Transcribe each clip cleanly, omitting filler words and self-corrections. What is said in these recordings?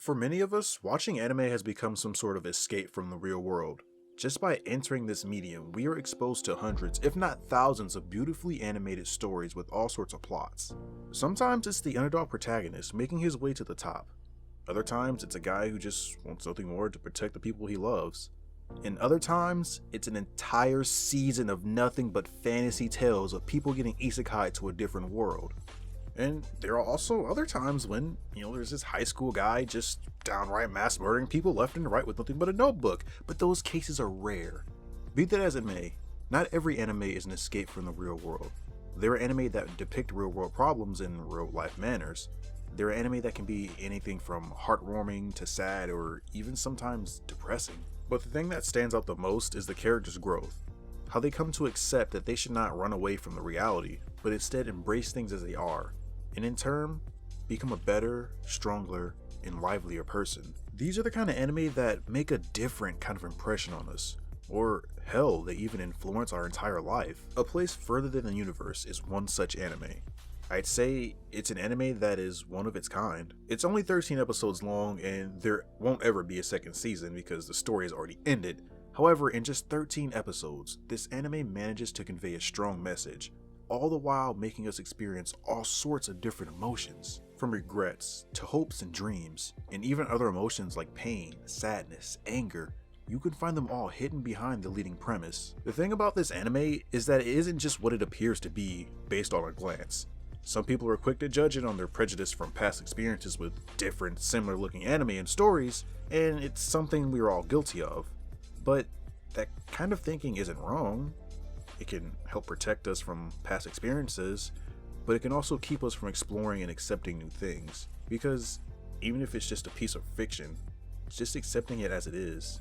For many of us, watching anime has become some sort of escape from the real world. Just by entering this medium, we are exposed to hundreds, if not thousands, of beautifully animated stories with all sorts of plots. Sometimes it's the underdog protagonist making his way to the top. Other times, it's a guy who just wants nothing more to protect the people he loves. And other times, it's an entire season of nothing but fantasy tales of people getting isekai to a different world. And there are also other times when, there's this high school guy just downright mass murdering people left and right with nothing but a notebook, but those cases are rare. Be that as it may, not every anime is an escape from the real world. There are anime that depict real world problems in real life manners. There are anime that can be anything from heartwarming to sad or even sometimes depressing. But the thing that stands out the most is the character's growth. How they come to accept that they should not run away from the reality, but instead embrace things as they are, and in turn, become a better, stronger, and livelier person. These are the kind of anime that make a different kind of impression on us, or hell, they even influence our entire life. A Place Further Than the Universe is one such anime. I'd say it's an anime that is one of its kind. It's only 13 episodes long, and there won't ever be a second season because the story has already ended. However, in just 13 episodes, this anime manages to convey a strong message, all the while making us experience all sorts of different emotions, from regrets to hopes and dreams, and even other emotions like pain, sadness, anger. You can find them all hidden behind the leading premise. The thing about this anime is that it isn't just what it appears to be based on a glance. Some people are quick to judge it on their prejudice from past experiences with different, similar looking anime and stories, and it's something we're all guilty of. But that kind of thinking isn't wrong. It can help protect us from past experiences, but it can also keep us from exploring and accepting new things. Because even if it's just a piece of fiction, just accepting it as it is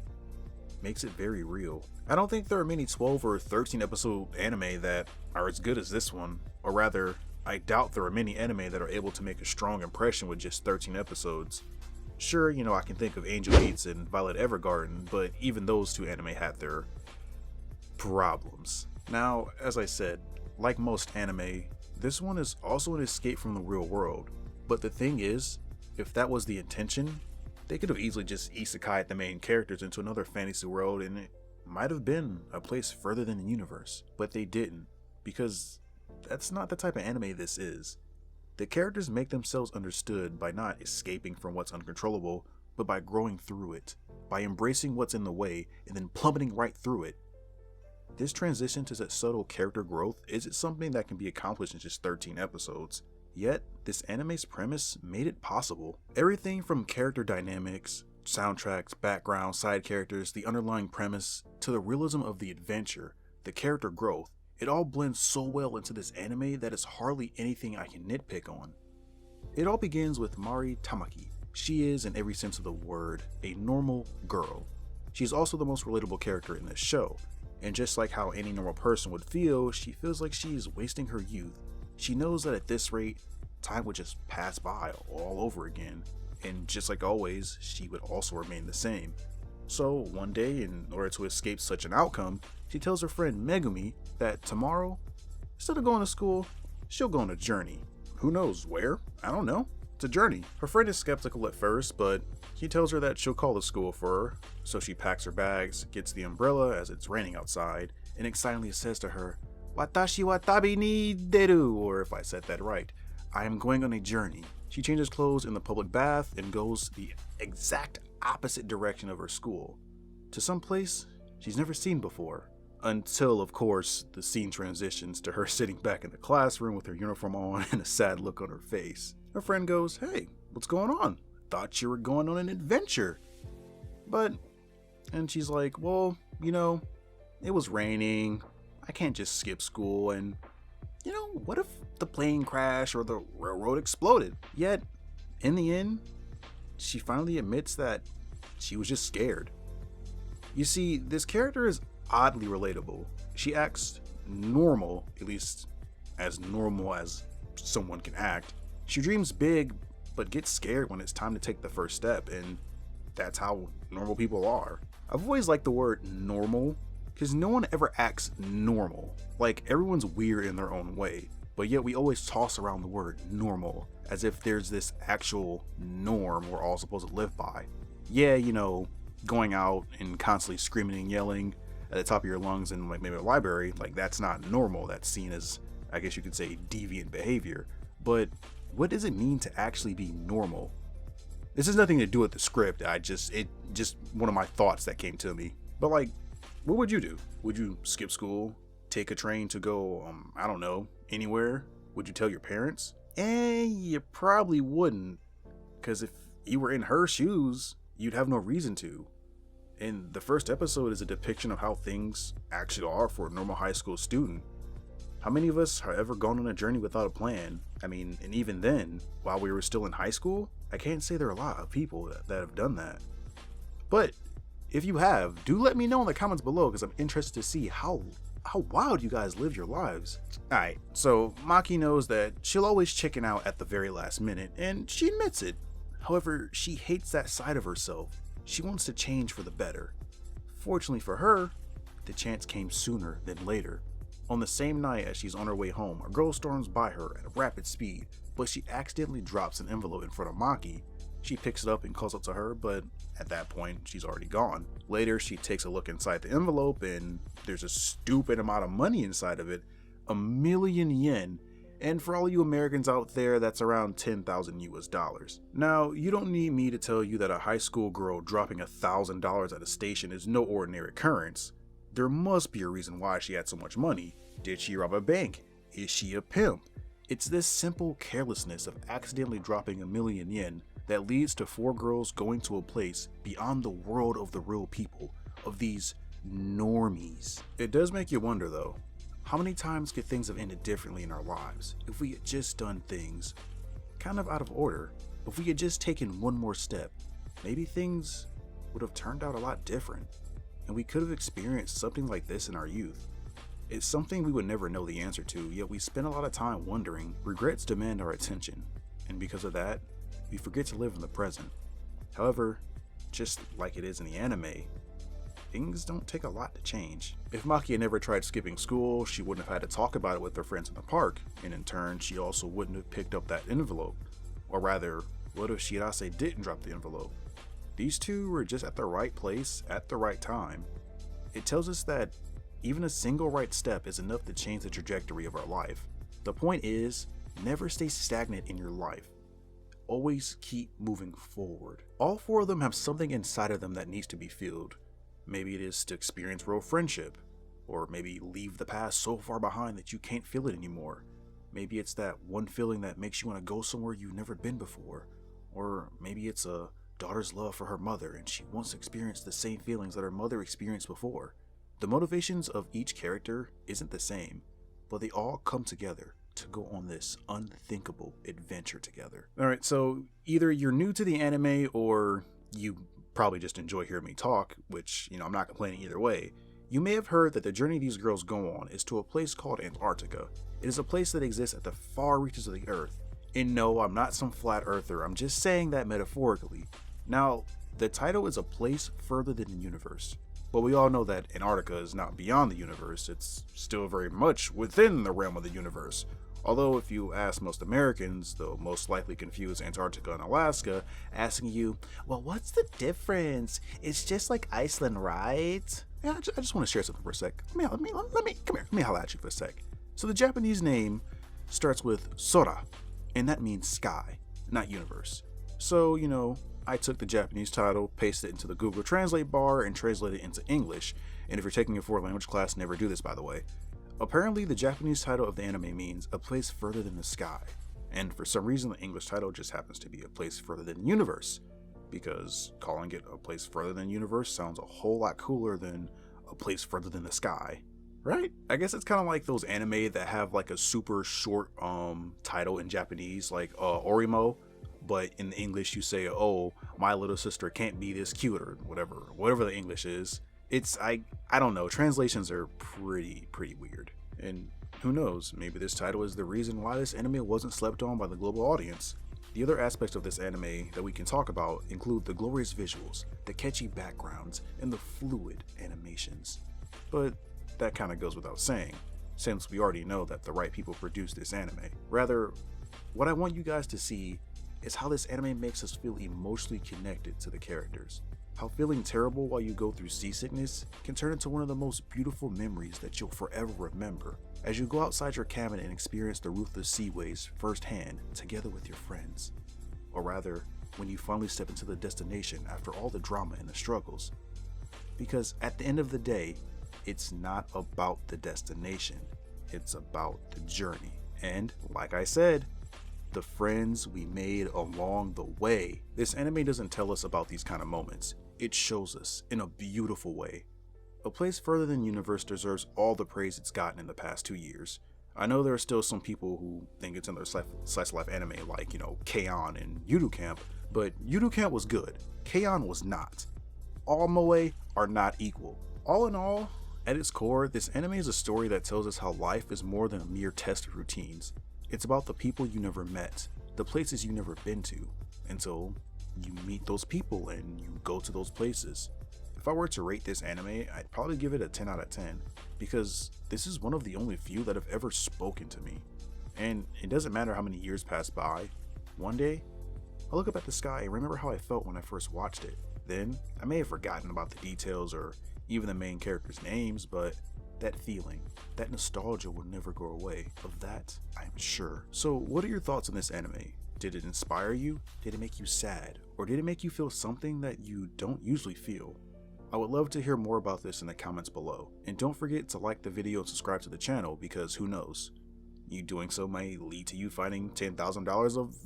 makes it very real. I don't think there are many 12 or 13 episode anime that are as good as this one, or rather, I doubt there are many anime that are able to make a strong impression with just 13 episodes. Sure, I can think of Angel Beats and Violet Evergarden, but even those two anime had their problems. Now, as I said, like most anime, this one is also an escape from the real world. But the thing is, if that was the intention, they could have easily just isekai'd the main characters into another fantasy world and it might have been a place further than the universe. But they didn't, because that's not the type of anime this is. The characters make themselves understood by not escaping from what's uncontrollable, but by growing through it, by embracing what's in the way and then plummeting right through it. This transition to such subtle character growth isn't something that can be accomplished in just 13 episodes. Yet, this anime's premise made it possible. Everything from character dynamics, soundtracks, background, side characters, the underlying premise, to the realism of the adventure, the character growth, it all blends so well into this anime that it's hardly anything I can nitpick on. It all begins with Mari Tamaki. She is, in every sense of the word, a normal girl. She's also the most relatable character in this show, and just like how any normal person would feel, she feels like she's wasting her youth. She knows that at this rate, time would just pass by all over again, and just like always, she would also remain the same. So one day, in order to escape such an outcome, she tells her friend Megumi that tomorrow, instead of going to school, she'll go on a journey. Who knows where? I don't know. It's a journey. Her friend is skeptical at first, but he tells her that she'll call the school for her. So she packs her bags, gets the umbrella as it's raining outside, and excitedly says to her, "Watashi wa tabi ni deru," or if I said that right, I am going on a journey. She changes clothes in the public bath and goes the exact opposite direction of her school, to some place she's never seen before. Until, of course, the scene transitions to her sitting back in the classroom with her uniform on and a sad look on her face. Her friend goes, "Hey, what's going on? Thought you were going on an adventure." And she's like, "Well, it was raining. I can't just skip school, and, what if the plane crashed or the railroad exploded?" Yet, in the end, she finally admits that she was just scared. You see, this character is oddly relatable. She acts normal, at least as normal as someone can act. She dreams big, but gets scared when it's time to take the first step, and that's how normal people are. I've always liked the word normal, because no one ever acts normal. Like, everyone's weird in their own way. but yet we always toss around the word normal as if there's this actual norm we're all supposed to live by. Yeah, going out and constantly screaming and yelling at the top of your lungs in like maybe a library, like that's not normal. That's seen as, I guess you could say, deviant behavior. But what does it mean to actually be normal? This has nothing to do with the script. It just one of my thoughts that came to me. But like, what would you do? Would you skip school, take a train to go, I don't know, anywhere? Would you tell your parents? You probably wouldn't, because if you were in her shoes, you'd have no reason to. And the first episode is a depiction of how things actually are for a normal high school student. How many of us have ever gone on a journey without a plan? I mean, and even then, while we were still in high school, I can't say there are a lot of people that have done that. But if you have, do let me know in the comments below, because I'm interested to see how wild you guys live your lives. Alright, so Maki knows that she'll always chicken out at the very last minute, and she admits it. However, she hates that side of herself. She wants to change for the better. Fortunately for her, the chance came sooner than later. On the same night as she's on her way home, a girl storms by her at a rapid speed, but she accidentally drops an envelope in front of Maki. She picks it up and calls out to her, but at that point, she's already gone. Later, she takes a look inside the envelope, and there's a stupid amount of money inside of it, 1,000,000 yen. And for all you Americans out there, that's around 10,000 US dollars. Now, you don't need me to tell you that a high school girl dropping $1,000 at a station is no ordinary occurrence. There must be a reason why she had so much money. Did she rob a bank? Is she a pimp? It's this simple carelessness of accidentally dropping 1,000,000 yen that leads to 4 girls going to a place beyond the world of the real people, of these normies. It does make you wonder though, how many times could things have ended differently in our lives if we had just done things kind of out of order? If we had just taken one more step, maybe things would have turned out a lot different, and we could have experienced something like this in our youth. It's something we would never know the answer to, yet we spend a lot of time wondering. Regrets demand our attention, and because of that, we forget to live in the present. However, just like it is in the anime, things don't take a lot to change. If Maki had never tried skipping school, she wouldn't have had to talk about it with her friends in the park, and in turn, she also wouldn't have picked up that envelope. Or rather, what if Shirase didn't drop the envelope? These two were just at the right place at the right time. It tells us that even a single right step is enough to change the trajectory of our life. The point is, never stay stagnant in your life. Always keep moving forward. All 4 of them have something inside of them that needs to be filled. Maybe it is to experience real friendship, or maybe leave the past so far behind that you can't feel it anymore. Maybe it's that one feeling that makes you want to go somewhere you've never been before, or maybe it's a daughter's love for her mother and she wants to experience the same feelings that her mother experienced before. The motivations of each character isn't the same, but they all come together to go on this unthinkable adventure together. Alright, so either you're new to the anime or you probably just enjoy hearing me talk, which, I'm not complaining either way. You may have heard that the journey these girls go on is to a place called Antarctica. It is a place that exists at the far reaches of the earth. And no, I'm not some flat earther, I'm just saying that metaphorically. Now, the title is a place further than the universe. But we all know that Antarctica is not beyond the universe, it's still very much within the realm of the universe. Although if you ask most Americans, they'll most likely confuse Antarctica and Alaska, asking you, well, what's the difference? It's just like Iceland, right? Yeah, I just want to share something for a sec. Let me holla at you for a sec. So the Japanese name starts with Sora, and that means sky, not universe. So, I took the Japanese title, pasted it into the Google Translate bar, and translated it into English. And if you're taking a foreign language class, never do this, by the way. Apparently, the Japanese title of the anime means a place further than the sky. And for some reason, the English title just happens to be a place further than the universe. Because calling it a place further than the universe sounds a whole lot cooler than a place further than the sky. Right? I guess it's kind of like those anime that have like a super short title in Japanese, like Orimo. But in English, you say, oh, my little sister can't be this cute, or whatever the English is. It's, I don't know, translations are pretty weird. And who knows, maybe this title is the reason why this anime wasn't slept on by the global audience. The other aspects of this anime that we can talk about include the glorious visuals, the catchy backgrounds, and the fluid animations. But that kind of goes without saying. since we already know that the right people produced this anime. Rather, what I want you guys to see is how this anime makes us feel emotionally connected to the characters. How feeling terrible while you go through seasickness can turn into one of the most beautiful memories that you'll forever remember, as you go outside your cabin and experience the ruthless sea waves firsthand together with your friends. Or rather, when you finally step into the destination after all the drama and the struggles. Because at the end of the day, it's not about the destination, it's about the journey. And like I said, the friends we made along the way. This anime doesn't tell us about these kind of moments. It shows us in a beautiful way. A Place Further Than Universe deserves all the praise it's gotten in the past 2 years. I know there are still some people who think it's another slice of life anime like, K-On! And Yudu Camp, but Yudu Camp was good. K-On! Was not. All moe are not equal. All in all, at its core, this anime is a story that tells us how life is more than a mere test of routines. It's about the people you never met, the places you never been to, until you meet those people and you go to those places. If I were to rate this anime, I'd probably give it a 10 out of 10, because this is one of the only few that have ever spoken to me. And it doesn't matter how many years pass by, one day, I'll look up at the sky and remember how I felt when I first watched it. Then, I may have forgotten about the details or even the main characters' names, but that feeling, that nostalgia will never go away. Of that, I'm sure. So what are your thoughts on this anime? Did it inspire you? Did it make you sad? Or did it make you feel something that you don't usually feel? I would love to hear more about this in the comments below. And don't forget to like the video and subscribe to the channel, because who knows? You doing so may lead to you finding $10,000 of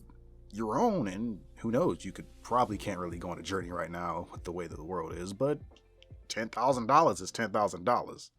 your own, and who knows, you can't really go on a journey right now with the way that the world is, but $10,000 is $10,000.